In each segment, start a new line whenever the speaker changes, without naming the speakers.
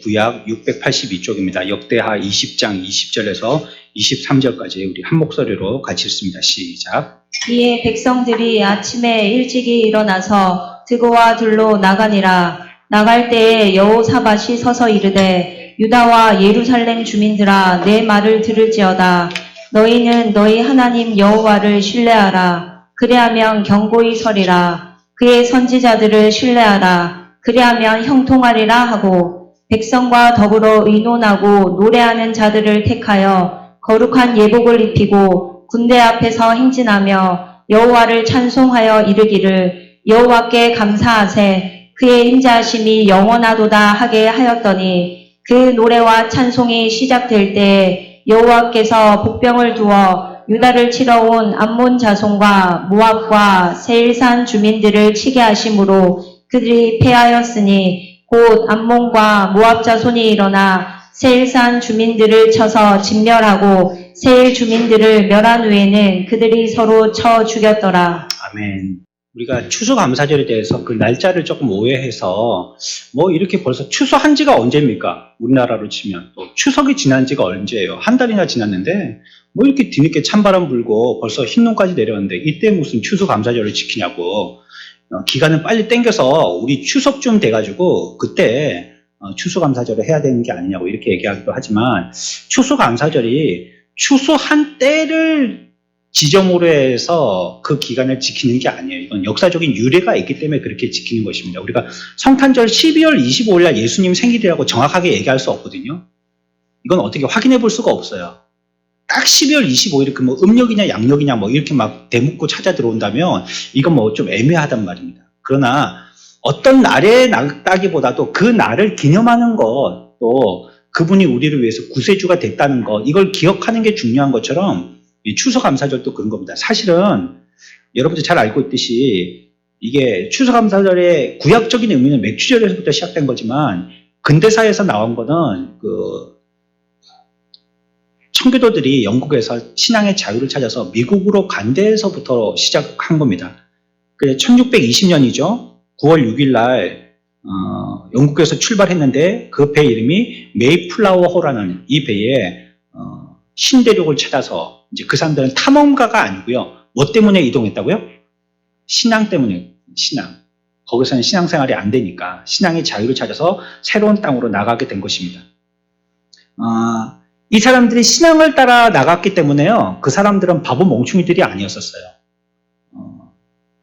구약 682쪽입니다. 역대하 20장 20절에서 23절까지 우리 한 목소리로 같이 읽습니다. 시작.
이에 백성들이 아침에 일찍이 일어나서 드고와 들로 나가니라. 나갈 때에 여호사밧이 서서 이르되 유다와 예루살렘 주민들아 내 말을 들을지어다. 너희는 너희 하나님 여호와를 신뢰하라. 그리하면 견고히 서리라. 그의 선지자들을 신뢰하라. 그리하면 형통하리라 하고 백성과 더불어 의논하고 노래하는 자들을 택하여 거룩한 예복을 입히고 군대 앞에서 행진하며 여호와를 찬송하여 이르기를 여호와께 감사하세 그의 인자하심이 영원하도다 하게 하였더니 그 노래와 찬송이 시작될 때에 여호와께서 복병을 두어 유다를 치러 온 암몬 자손과 모압과 세일산 주민들을 치게 하심으로 그들이 패하였으니 곧 암몬과 모압 자손이 일어나 세일산 주민들을 쳐서 진멸하고 세일 주민들을 멸한 후에는 그들이 서로 쳐 죽였더라.
아멘. 우리가 추수감사절에 대해서 그 날짜를 조금 오해해서 뭐 이렇게 벌써 추수한 지가 언제입니까? 우리나라로 치면 또 추석이 지난 지가 언제예요? 한 달이나 지났는데 뭐 이렇게 뒤늦게 찬바람 불고 벌써 흰눈까지 내렸는데 이때 무슨 추수감사절을 지키냐고. 기간을 빨리 땡겨서 우리 추석쯤 돼가지고 그때 추수감사절을 해야 되는 게 아니냐고 이렇게 얘기하기도 하지만 추수감사절이 추수한 때를 지점으로 해서 그 기간을 지키는 게 아니에요. 이건 역사적인 유래가 있기 때문에 그렇게 지키는 것입니다. 우리가 성탄절 12월 25일 날 예수님 생일이라고 정확하게 얘기할 수 없거든요. 이건 어떻게 확인해 볼 수가 없어요. 딱 12월 25일 그 뭐 음력이냐 양력이냐 뭐 이렇게 막 대묻고 찾아 들어온다면 이건 뭐 좀 애매하단 말입니다. 그러나 어떤 날에 따기보다도 그 날을 기념하는 것, 또 그분이 우리를 위해서 구세주가 됐다는 것, 이걸 기억하는 게 중요한 것처럼 이 추수감사절도 그런 겁니다. 사실은 여러분들 잘 알고 있듯이 이게 추수감사절의 구약적인 의미는 맥추절에서부터 시작된 거지만 근대사에서 나온 거는 그 청교도들이 영국에서 신앙의 자유를 찾아서 미국으로 간 데에서부터 시작한 겁니다. 1620년이죠. 9월 6일 날 영국에서 출발했는데 그 배 이름이 메이플라워호라는 이 배에 신대륙을 찾아서 이제 그 사람들은 탐험가가 아니고요. 뭐 때문에 이동했다고요? 신앙 때문에. 신앙. 거기서는 신앙생활이 안 되니까 신앙의 자유를 찾아서 새로운 땅으로 나가게 된 것입니다. 이 사람들이 신앙을 따라 나갔기 때문에요. 그 사람들은 바보 멍충이들이 아니었었어요.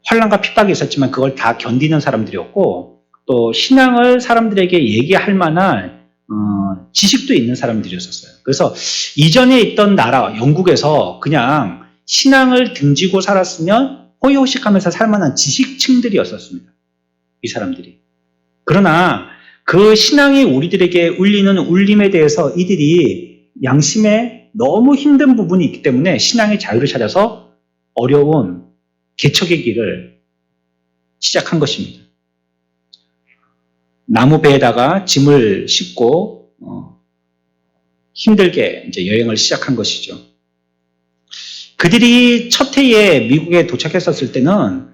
환난과 핍박이 있었지만 그걸 다 견디는 사람들이었고 또 신앙을 사람들에게 얘기할 만한 지식도 있는 사람들이었어요. 그래서 이전에 있던 나라 영국에서 그냥 신앙을 등지고 살았으면 호의호식하면서 살만한 지식층들이었었습니다. 이 사람들이. 그러나 그 신앙이 우리들에게 울리는 울림에 대해서 이들이 양심에 너무 힘든 부분이 있기 때문에 신앙의 자유를 찾아서 어려운 개척의 길을 시작한 것입니다. 나무 배에다가 짐을 싣고 힘들게 이제 여행을 시작한 것이죠. 그들이 첫 해에 미국에 도착했었을 때는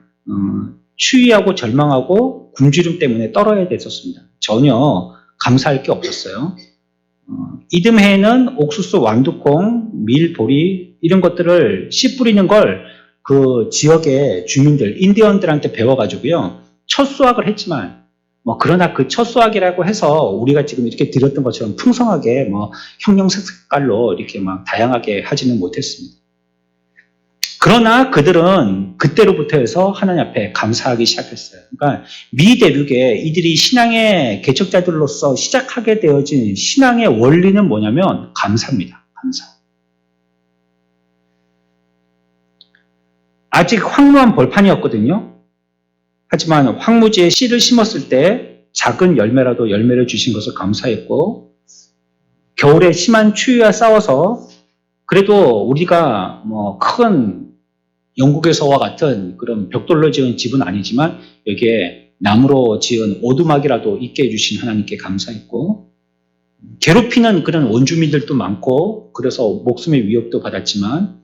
추위하고 절망하고 굶주림 때문에 떨어야 됐었습니다. 전혀 감사할 게 없었어요. 이듬해에는 옥수수, 완두콩, 밀, 보리 이런 것들을 씨 뿌리는 걸 그 지역의 주민들, 인디언들한테 배워가지고요. 첫 수확을 했지만 그러나 그 첫 수확이라고 해서 우리가 지금 이렇게 드렸던 것처럼 풍성하게 형형색색깔로 이렇게 막 다양하게 하지는 못했습니다. 그러나 그들은 그때로부터 해서 하나님 앞에 감사하기 시작했어요. 그러니까 미 대륙에 이들이 신앙의 개척자들로서 시작하게 되어진 신앙의 원리는 뭐냐면 감사입니다. 감사. 아직 황무한 벌판이었거든요. 하지만 황무지에 씨를 심었을 때 작은 열매라도 열매를 주신 것을 감사했고 겨울에 심한 추위와 싸워서 그래도 우리가 큰 영국에서와 같은 그런 벽돌로 지은 집은 아니지만 여기에 나무로 지은 오두막이라도 있게 해주신 하나님께 감사했고 괴롭히는 그런 원주민들도 많고 그래서 목숨의 위협도 받았지만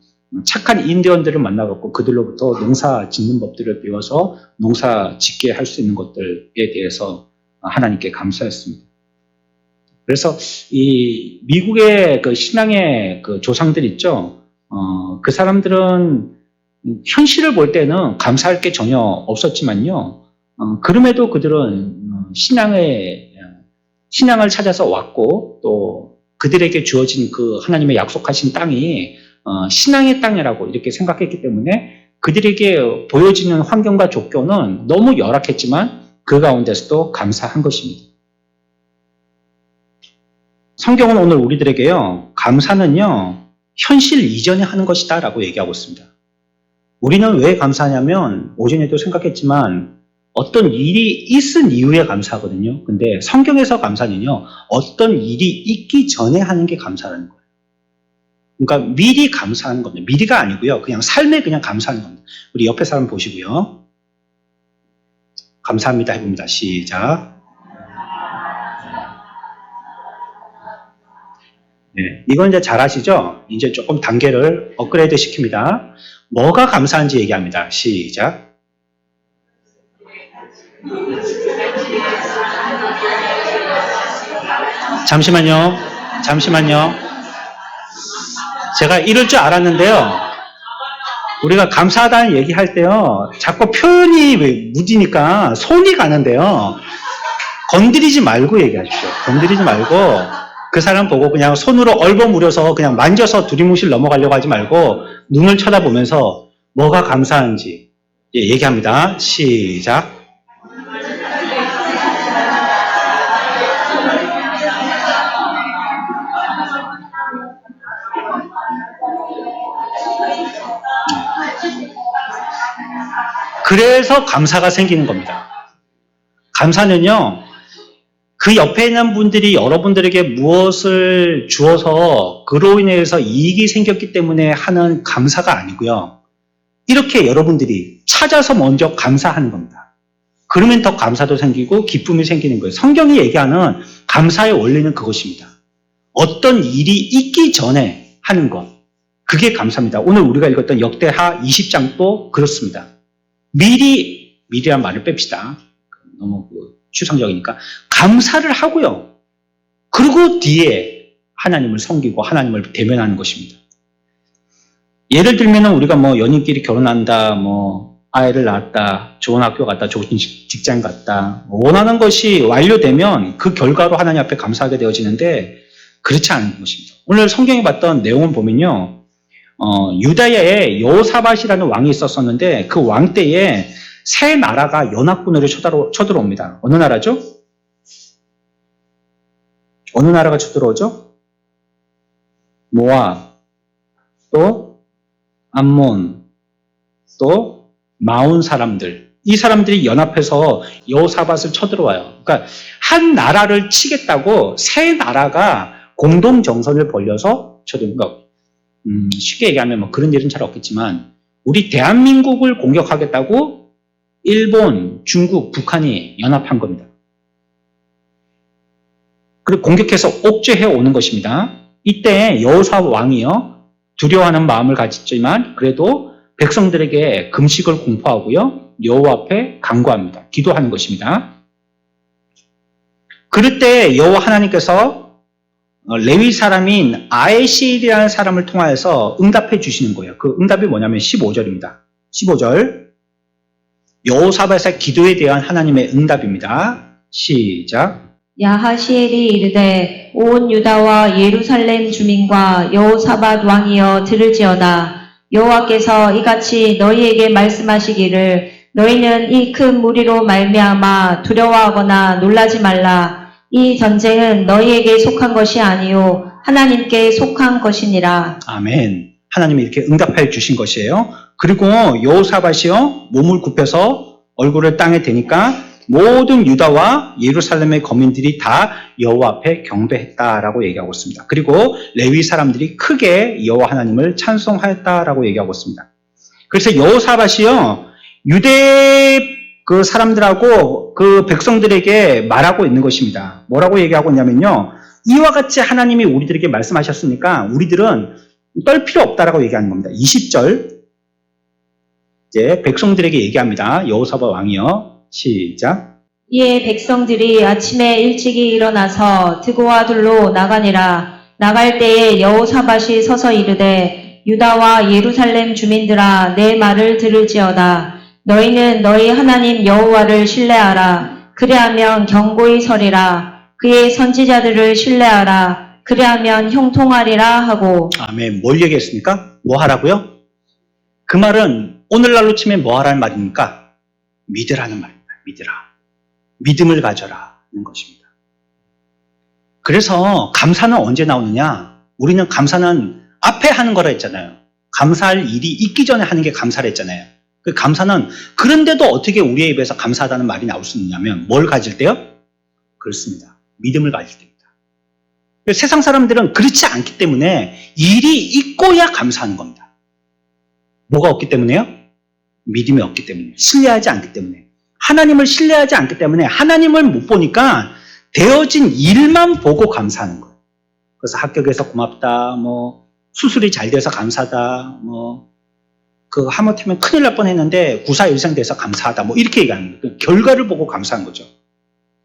착한 인디언들을 만나갖고 그들로부터 농사 짓는 법들을 배워서 농사 짓게 할 수 있는 것들에 대해서 하나님께 감사했습니다. 그래서 이 미국의 그 신앙의 그 조상들 있죠. 그 사람들은 현실을 볼 때는 감사할 게 전혀 없었지만요. 그럼에도 그들은 신앙을 찾아서 왔고 또 그들에게 주어진 그 하나님의 약속하신 땅이 신앙의 땅이라고 이렇게 생각했기 때문에 그들에게 보여지는 환경과 조건은 너무 열악했지만 그 가운데서도 감사한 것입니다. 성경은 오늘 우리들에게요, 감사는요, 현실 이전에 하는 것이다 라고 얘기하고 있습니다. 우리는 왜 감사하냐면, 오전에도 생각했지만, 어떤 일이 있은 이후에 감사하거든요. 근데 성경에서 감사는요, 어떤 일이 있기 전에 하는 게 감사라는 거예요. 그러니까 미리 감사하는 겁니다. 미리가 아니고요. 그냥 삶에 그냥 감사하는 겁니다. 우리 옆에 사람 보시고요. 감사합니다 해봅니다. 시작. 네, 이건 이제 잘 아시죠? 이제 조금 단계를 업그레이드 시킵니다. 뭐가 감사한지 얘기합니다. 시작. 잠시만요. 제가 이럴 줄 알았는데요. 우리가 감사하다는 얘기할 때요, 자꾸 표현이 무디니까 손이 가는데요. 건드리지 말고 얘기하십시오. 건드리지 말고 그 사람 보고 그냥 손으로 얼버무려서 그냥 만져서 두리뭉실 넘어가려고 하지 말고 눈을 쳐다보면서 뭐가 감사한지 얘기합니다. 시작. 그래서 감사가 생기는 겁니다. 감사는요, 그 옆에 있는 분들이 여러분들에게 무엇을 주어서 그로 인해서 이익이 생겼기 때문에 하는 감사가 아니고요. 이렇게 여러분들이 찾아서 먼저 감사하는 겁니다. 그러면 더 감사도 생기고 기쁨이 생기는 거예요. 성경이 얘기하는 감사의 원리는 그것입니다. 어떤 일이 있기 전에 하는 것. 그게 감사입니다. 오늘 우리가 읽었던 역대하 20장도 그렇습니다. 미리란 말을 뺍시다. 너무 추상적이니까. 감사를 하고요. 그리고 뒤에 하나님을 섬기고 하나님을 대면하는 것입니다. 예를 들면 우리가 뭐 연인끼리 결혼한다, 뭐 아이를 낳았다, 좋은 학교 갔다, 좋은 직장 갔다, 원하는 것이 완료되면 그 결과로 하나님 앞에 감사하게 되어지는데 그렇지 않은 것입니다. 오늘 성경에 봤던 내용을 보면요. 유다야에 여호사밧이라는 왕이 있었었는데 그 왕 때에 세 나라가 연합군으로 쳐들어옵니다. 어느 나라죠? 어느 나라가 쳐들어오죠? 모압, 또 암몬, 또 마온 사람들. 이 사람들이 연합해서 여호사밧을 쳐들어와요. 그러니까 한 나라를 치겠다고 세 나라가 공동 정선을 벌려서 쳐들어온 거예요. 쉽게 얘기하면 뭐 그런 일은 잘 없겠지만 우리 대한민국을 공격하겠다고 일본, 중국, 북한이 연합한 겁니다. 그리고 공격해서 옥죄해 오는 것입니다. 이때 여호사 왕이요 두려워하는 마음을 가졌지만 그래도 백성들에게 금식을 공포하고요 여호와 앞에 간구합니다. 기도하는 것입니다. 그럴 때 여호와 하나님께서 레위 사람인 아에시라는 사람을 통하여서 응답해 주시는 거예요. 그 응답이 뭐냐면 15절입니다. 15절. 여호사밧의 기도에 대한 하나님의 응답입니다. 시작.
야하시엘이 이르되 온 유다와 예루살렘 주민과 여호사밧 왕이여 들을지어다. 여호와께서 이같이 너희에게 말씀하시기를 너희는 이 큰 무리로 말미암아 두려워하거나 놀라지 말라. 이 전쟁은 너희에게 속한 것이 아니요 하나님께 속한 것이니라.
아멘. 하나님이 이렇게 응답해 주신 것이에요. 그리고 여호사밧이요 몸을 굽혀서 얼굴을 땅에 대니까 모든 유다와 예루살렘의 거민들이 다 여호와 앞에 경배했다라고 얘기하고 있습니다. 그리고 레위 사람들이 크게 여호와 하나님을 찬송하였다라고 얘기하고 있습니다. 그래서 여호사밧이요 유대 그 사람들하고 그 백성들에게 말하고 있는 것입니다. 뭐라고 얘기하고 있냐면요. 이와 같이 하나님이 우리들에게 말씀하셨으니까 우리들은 떨 필요 없다라고 얘기하는 겁니다. 20절 이제 백성들에게 얘기합니다. 여호사밧 왕이요. 시작.
이에 백성들이 아침에 일찍이 일어나서 드고와 둘로 나가니라. 나갈 때에 여호사밧이 서서 이르되 유다와 예루살렘 주민들아 내 말을 들을지어다. 너희는 너희 하나님 여호와를 신뢰하라. 그리하면 견고히 서리라. 그의 선지자들을 신뢰하라. 그리하면 형통하리라 하고.
아멘. 뭘 얘기했습니까? 뭐 하라고요? 그 말은 오늘날로 치면 뭐 하라는 말입니까? 믿으라는 말입니다. 믿으라. 믿음을 가져라 는 것입니다. 그래서 감사는 언제 나오느냐? 우리는 감사는 앞에 하는 거라 했잖아요. 감사할 일이 있기 전에 하는 게 감사라 했잖아요. 그 감사는 그런데도 어떻게 우리의 입에서 감사하다는 말이 나올 수 있냐면 뭘 가질 때요? 그렇습니다. 믿음을 가질 때입니다. 세상 사람들은 그렇지 않기 때문에 일이 있고야 감사하는 겁니다. 뭐가 없기 때문에요? 믿음이 없기 때문에, 신뢰하지 않기 때문에, 하나님을 신뢰하지 않기 때문에 하나님을 못 보니까 되어진 일만 보고 감사하는 거예요. 그래서 합격해서 고맙다, 뭐 수술이 잘 돼서 감사하다, 뭐 그 하마터면 큰일 날 뻔했는데 구사일생 돼서 감사하다, 뭐 이렇게 얘기하는 거예요. 결과를 보고 감사한 거죠.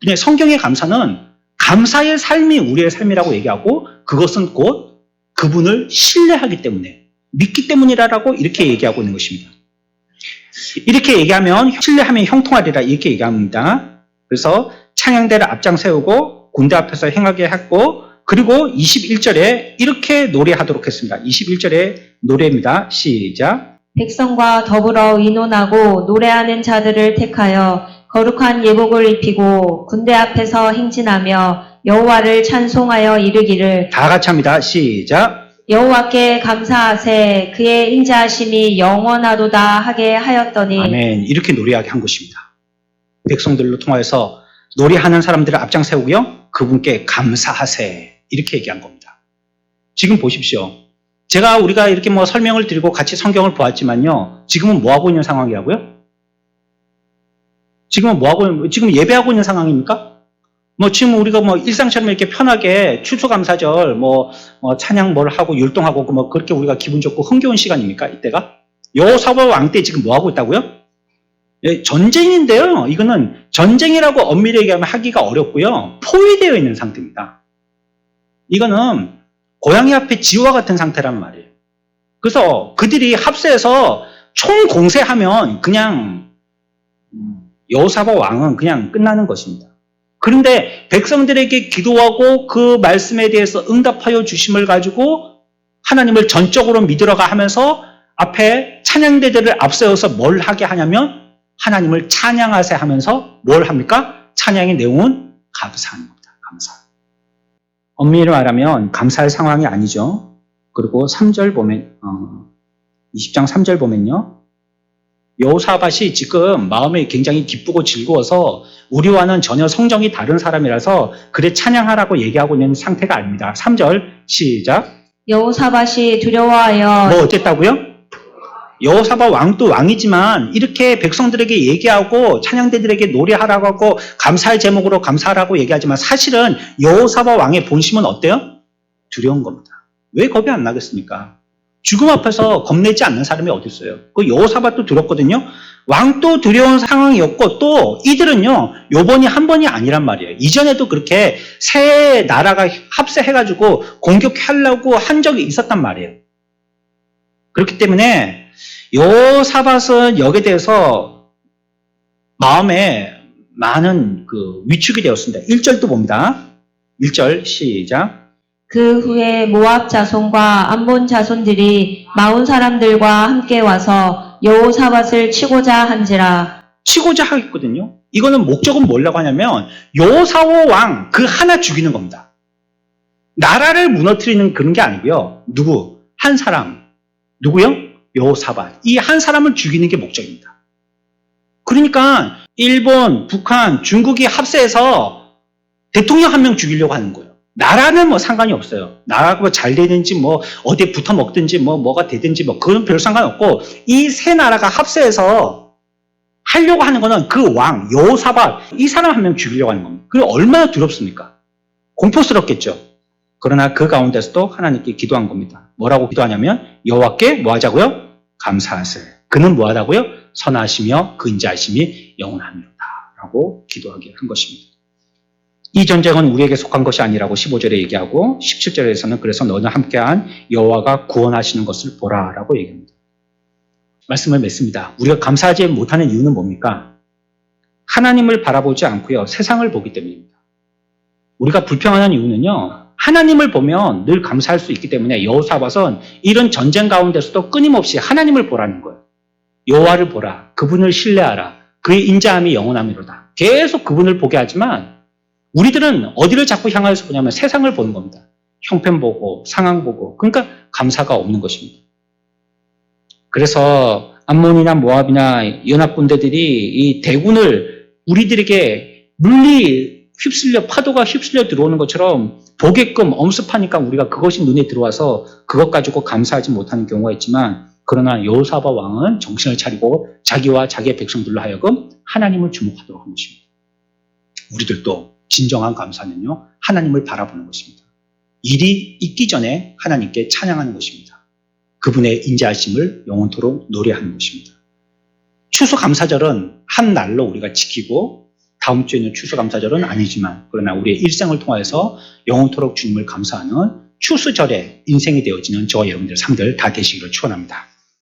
근데 성경의 감사는 감사의 삶이 우리의 삶이라고 얘기하고 그것은 곧 그분을 신뢰하기 때문에, 믿기 때문이라고 이렇게 얘기하고 있는 것입니다. 이렇게 얘기하면 신뢰하면 형통하리라 이렇게 얘기합니다. 그래서 찬양대를 앞장 세우고 군대 앞에서 행하게 했고, 그리고 21절에 이렇게 노래하도록 했습니다. 21절에 노래입니다. 시작.
백성과 더불어 의논하고 노래하는 자들을 택하여 거룩한 예복을 입히고 군대 앞에서 행진하며 여호와를 찬송하여 이르기를.
다 같이 합니다. 시작.
여호와께 감사하세 그의 인자하심이 영원하도다 하게 하였더니.
아멘. 이렇게 노래하게 한 것입니다. 백성들로 통하여서 노래하는 사람들을 앞장 세우고요, 그분께 감사하세 이렇게 얘기한 겁니다. 지금 보십시오. 우리가 이렇게 뭐 설명을 드리고 같이 성경을 보았지만요, 지금은 뭐 하고 있는 상황이라고요? 지금 예배하고 있는 상황입니까? 뭐 지금 우리가 뭐 일상처럼 이렇게 편하게 추수감사절 찬양 뭘 하고 율동하고 뭐 그렇게 우리가 기분 좋고 흥겨운 시간입니까? 이때가? 여호사밧 왕 때 지금 뭐 하고 있다고요? 예, 전쟁인데요. 이거는 전쟁이라고 엄밀히 얘기하면 하기가 어렵고요, 포위되어 있는 상태입니다. 이거는 고양이 앞에 지우와 같은 상태란 말이에요. 그래서 그들이 합세해서 총 공세하면 그냥 여호사밧 왕은 그냥 끝나는 것입니다. 그런데 백성들에게 기도하고 그 말씀에 대해서 응답하여 주심을 가지고 하나님을 전적으로 믿으러가 하면서 앞에 찬양대들을 앞세워서 뭘 하게 하냐면 하나님을 찬양하세 하면서 뭘 합니까? 찬양의 내용은 감사하는 겁니다. 감사. 엄밀히 말하면 감사할 상황이 아니죠. 그리고 3절 보면 20장 3절 보면요, 여호사밧이 지금 마음이 굉장히 기쁘고 즐거워서 우리와는 전혀 성정이 다른 사람이라서 그래 찬양하라고 얘기하고 있는 상태가 아닙니다. 3절 시작.
여호사밧이 두려워하여.
뭐 어쨌다고요? 여호사밧 왕도 왕이지만 이렇게 백성들에게 얘기하고 찬양대들에게 노래하라고 하고 감사의 제목으로 감사하라고 얘기하지만 사실은 여호사밧 왕의 본심은 어때요? 두려운 겁니다. 왜 겁이 안 나겠습니까? 죽음 앞에서 겁내지 않는 사람이 어디 있어요? 그 여호사밧도 두렵거든요. 왕도 두려운 상황이었고, 또 이들은요, 요번이 한 번이 아니란 말이에요. 이전에도 그렇게 세 나라가 합세해가지고 공격하려고 한 적이 있었단 말이에요. 그렇기 때문에 여호사밧은 여기에 대해서 마음에 많은 위축이 되었습니다. 1절도 봅니다. 1절 시작.
그 후에 모압 자손과 암몬 자손들이 마온 사람들과 함께 와서 여호사밧을 치고자 한지라.
치고자 하겠거든요. 이거는 목적은 뭐라고 하냐면 여호사밧 왕 그 하나 죽이는 겁니다. 나라를 무너뜨리는 그런 게 아니고요. 한 사람. 누구요? 여호사밧. 이 한 사람을 죽이는 게 목적입니다. 그러니까 일본, 북한, 중국이 합세해서 대통령 한 명 죽이려고 하는 거예요. 나라는 뭐 상관이 없어요. 나라가 잘 되든지 어디에 붙어 먹든지 뭐가 되든지 그건 별 상관없고, 이 세 나라가 합세해서 하려고 하는 거는 그 왕, 여호사밧, 이 사람 한 명 죽이려고 하는 겁니다. 그게 얼마나 두렵습니까? 공포스럽겠죠. 그러나 그 가운데서도 하나님께 기도한 겁니다. 뭐라고 기도하냐면 여호와께 뭐 하자고요? 감사하세. 그는 뭐 하다고요? 선하시며 그 인자하심이 영원하미로다 라고 기도하게 한 것입니다. 이 전쟁은 우리에게 속한 것이 아니라고 15절에 얘기하고 17절에서는 그래서 너는 함께한 여호와가 구원하시는 것을 보라 라고 얘기합니다. 말씀을 맺습니다. 우리가 감사하지 못하는 이유는 뭡니까? 하나님을 바라보지 않고요. 세상을 보기 때문입니다. 우리가 불평하는 이유는요. 하나님을 보면 늘 감사할 수 있기 때문에 여호사밧은 이런 전쟁 가운데서도 끊임없이 하나님을 보라는 거예요. 여호와를 보라. 그분을 신뢰하라. 그의 인자함이 영원함이로다. 계속 그분을 보게 하지만 우리들은 어디를 자꾸 향하여서 보냐면 세상을 보는 겁니다. 형편 보고 상황 보고 그러니까 감사가 없는 것입니다. 그래서 암몬이나 모압이나 연합군대들이 이 대군을 우리들에게 물리 휩쓸려 파도가 휩쓸려 들어오는 것처럼 보게끔 엄습하니까 우리가 그것이 눈에 들어와서 그것 가지고 감사하지 못하는 경우가 있지만 그러나 여호사밧 왕은 정신을 차리고 자기와 자기의 백성들로 하여금 하나님을 주목하도록 한 것입니다. 우리들도 진정한 감사는요. 하나님을 바라보는 것입니다. 일이 있기 전에 하나님께 찬양하는 것입니다. 그분의 인자하심을 영원토록 노래하는 것입니다. 추수감사절은 한 날로 우리가 지키고 다음 주에는 추수감사절은 아니지만 그러나 우리의 일생을 통하여서 영원토록 주님을 감사하는 추수절의 인생이 되어지는 저와 여러분들 삶들 다 되시기를 축원합니다.